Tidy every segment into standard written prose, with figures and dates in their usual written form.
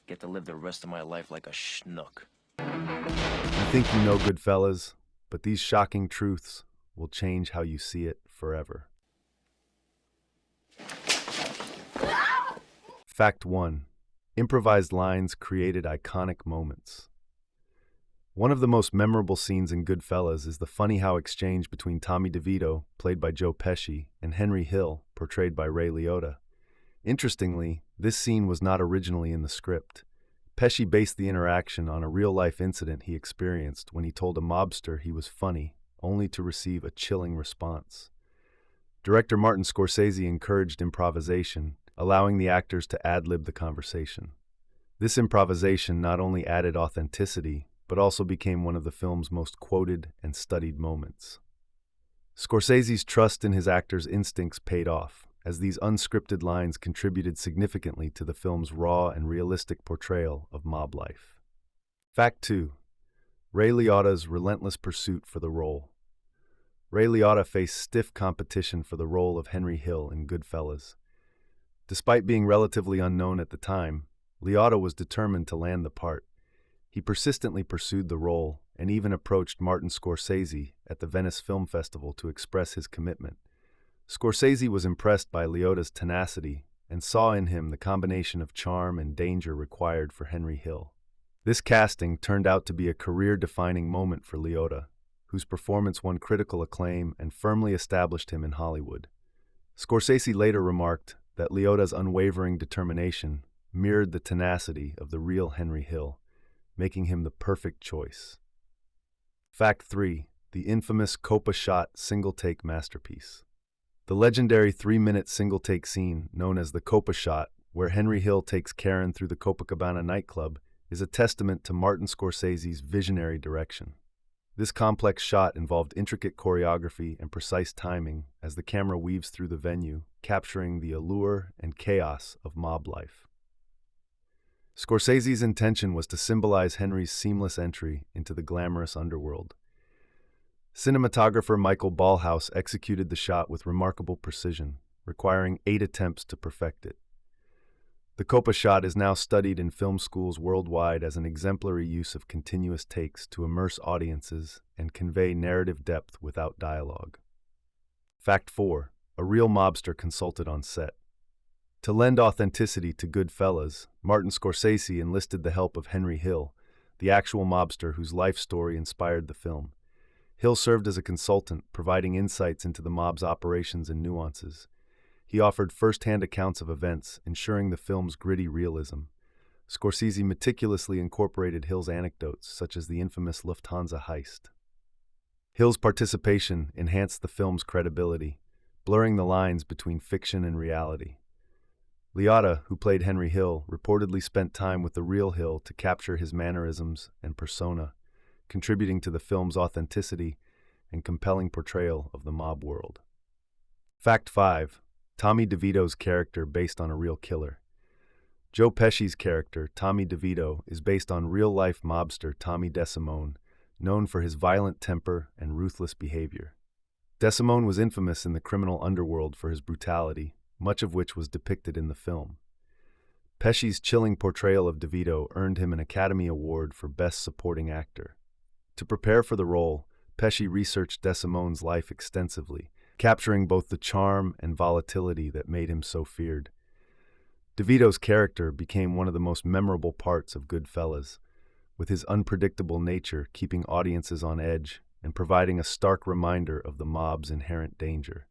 get to live the rest of my life like a schnook. You think you know Goodfellas, but these shocking truths will change how you see it forever. Fact 1. Improvised lines created iconic moments. One of the most memorable scenes in Goodfellas is the funny how exchange between Tommy DeVito, played by Joe Pesci, and Henry Hill, portrayed by Ray Liotta. Interestingly, this scene was not originally in the script. Pesci based the interaction on a real-life incident he experienced when he told a mobster he was funny, only to receive a chilling response. Director Martin Scorsese encouraged improvisation, allowing the actors to ad-lib the conversation. This improvisation not only added authenticity, but also became one of the film's most quoted and studied moments. Scorsese's trust in his actors' instincts paid off, as these unscripted lines contributed significantly to the film's raw and realistic portrayal of mob life. Fact 2. Ray Liotta's relentless pursuit for the role. Ray Liotta faced stiff competition for the role of Henry Hill in Goodfellas. Despite being relatively unknown at the time, Liotta was determined to land the part. He persistently pursued the role and even approached Martin Scorsese at the Venice Film Festival to express his commitment. Scorsese was impressed by Liotta's tenacity and saw in him the combination of charm and danger required for Henry Hill. This casting turned out to be a career-defining moment for Liotta, whose performance won critical acclaim and firmly established him in Hollywood. Scorsese later remarked that Liotta's unwavering determination mirrored the tenacity of the real Henry Hill, making him the perfect choice. Fact 3. The infamous Copa shot single-take masterpiece. The legendary 3-minute single-take scene, known as the Copa shot, where Henry Hill takes Karen through the Copacabana nightclub, is a testament to Martin Scorsese's visionary direction. This complex shot involved intricate choreography and precise timing as the camera weaves through the venue, capturing the allure and chaos of mob life. Scorsese's intention was to symbolize Henry's seamless entry into the glamorous underworld. Cinematographer Michael Ballhaus executed the shot with remarkable precision, requiring 8 attempts to perfect it. The Copa shot is now studied in film schools worldwide as an exemplary use of continuous takes to immerse audiences and convey narrative depth without dialogue. Fact 4. A real mobster consulted on set. To lend authenticity to Goodfellas, Martin Scorsese enlisted the help of Henry Hill, the actual mobster whose life story inspired the film. Hill served as a consultant, providing insights into the mob's operations and nuances. He offered first-hand accounts of events, ensuring the film's gritty realism. Scorsese meticulously incorporated Hill's anecdotes, such as the infamous Lufthansa heist. Hill's participation enhanced the film's credibility, blurring the lines between fiction and reality. Liotta, who played Henry Hill, reportedly spent time with the real Hill to capture his mannerisms and persona, contributing to the film's authenticity and compelling portrayal of the mob world. Fact 5. Tommy DeVito's character based on a real killer. Joe Pesci's character, Tommy DeVito, is based on real-life mobster Tommy DeSimone, known for his violent temper and ruthless behavior. DeSimone was infamous in the criminal underworld for his brutality, much of which was depicted in the film. Pesci's chilling portrayal of DeVito earned him an Academy Award for Best Supporting Actor. To prepare for the role, Pesci researched DeSimone's life extensively, capturing both the charm and volatility that made him so feared. DeVito's character became one of the most memorable parts of Goodfellas, with his unpredictable nature keeping audiences on edge and providing a stark reminder of the mob's inherent danger.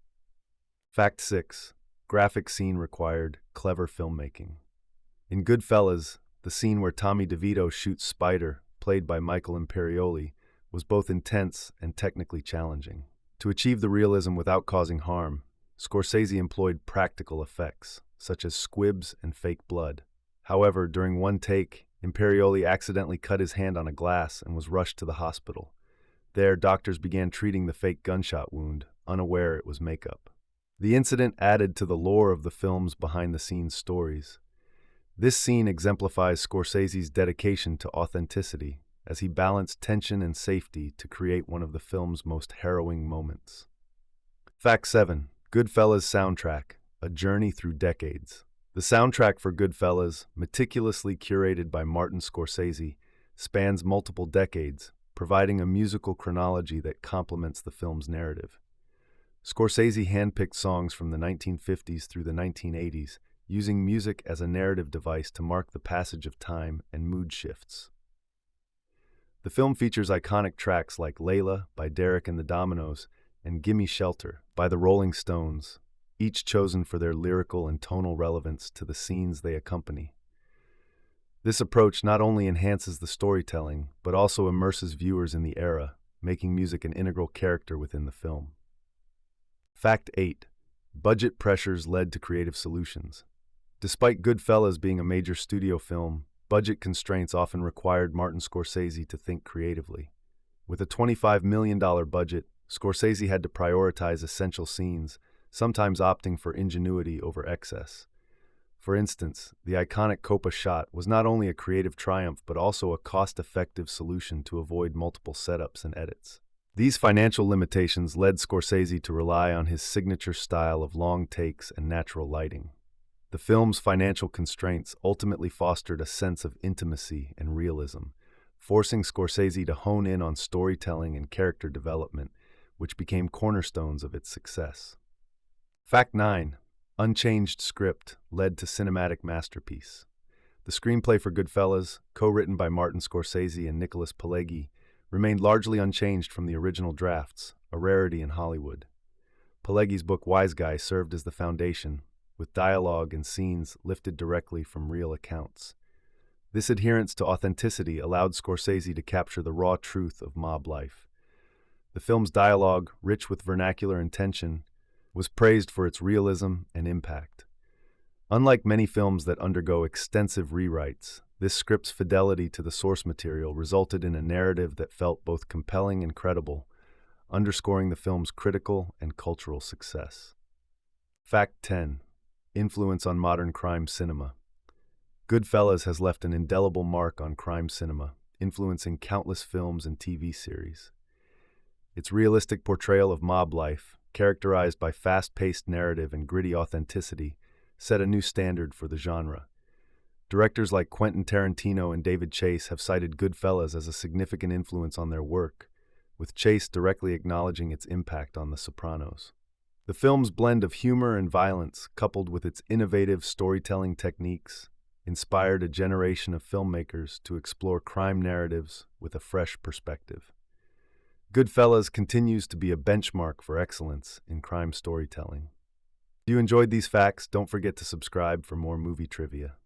Fact 6. Graphic scene required clever filmmaking. In Goodfellas, the scene where Tommy DeVito shoots Spider, played by Michael Imperioli, was both intense and technically challenging. To achieve the realism without causing harm, Scorsese employed practical effects, such as squibs and fake blood. However, during one take, Imperioli accidentally cut his hand on a glass and was rushed to the hospital. There, doctors began treating the fake gunshot wound, unaware it was makeup. The incident added to the lore of the film's behind-the-scenes stories. This scene exemplifies Scorsese's dedication to authenticity, as he balanced tension and safety to create one of the film's most harrowing moments. Fact 7. Goodfellas soundtrack, a journey through decades. The soundtrack for Goodfellas, meticulously curated by Martin Scorsese, spans multiple decades, providing a musical chronology that complements the film's narrative. Scorsese handpicked songs from the 1950s through the 1980s, using music as a narrative device to mark the passage of time and mood shifts. The film features iconic tracks like Layla by Derek and the Dominoes and Gimme Shelter by the Rolling Stones, each chosen for their lyrical and tonal relevance to the scenes they accompany. This approach not only enhances the storytelling, but also immerses viewers in the era, making music an integral character within the film. Fact 8. Budget pressures led to creative solutions. Despite Goodfellas being a major studio film, budget constraints often required Martin Scorsese to think creatively. With a $25 million budget, Scorsese had to prioritize essential scenes, sometimes opting for ingenuity over excess. For instance, the iconic Copa shot was not only a creative triumph but also a cost-effective solution to avoid multiple setups and edits. These financial limitations led Scorsese to rely on his signature style of long takes and natural lighting. The film's financial constraints ultimately fostered a sense of intimacy and realism, forcing Scorsese to hone in on storytelling and character development, which became cornerstones of its success. Fact 9. Unchanged script led to cinematic masterpiece. The screenplay for Goodfellas, co-written by Martin Scorsese and Nicholas Pileggi, remained largely unchanged from the original drafts, a rarity in Hollywood. Pileggi's book Wiseguy served as the foundation, with dialogue and scenes lifted directly from real accounts. This adherence to authenticity allowed Scorsese to capture the raw truth of mob life. The film's dialogue, rich with vernacular intention, was praised for its realism and impact. Unlike many films that undergo extensive rewrites, this script's fidelity to the source material resulted in a narrative that felt both compelling and credible, underscoring the film's critical and cultural success. Fact 10. Influence on modern crime cinema. Goodfellas has left an indelible mark on crime cinema, influencing countless films and TV series. Its realistic portrayal of mob life, characterized by fast-paced narrative and gritty authenticity, set a new standard for the genre. Directors like Quentin Tarantino and David Chase have cited Goodfellas as a significant influence on their work, with Chase directly acknowledging its impact on The Sopranos. The film's blend of humor and violence, coupled with its innovative storytelling techniques, inspired a generation of filmmakers to explore crime narratives with a fresh perspective. Goodfellas continues to be a benchmark for excellence in crime storytelling. If you enjoyed these facts, don't forget to subscribe for more movie trivia.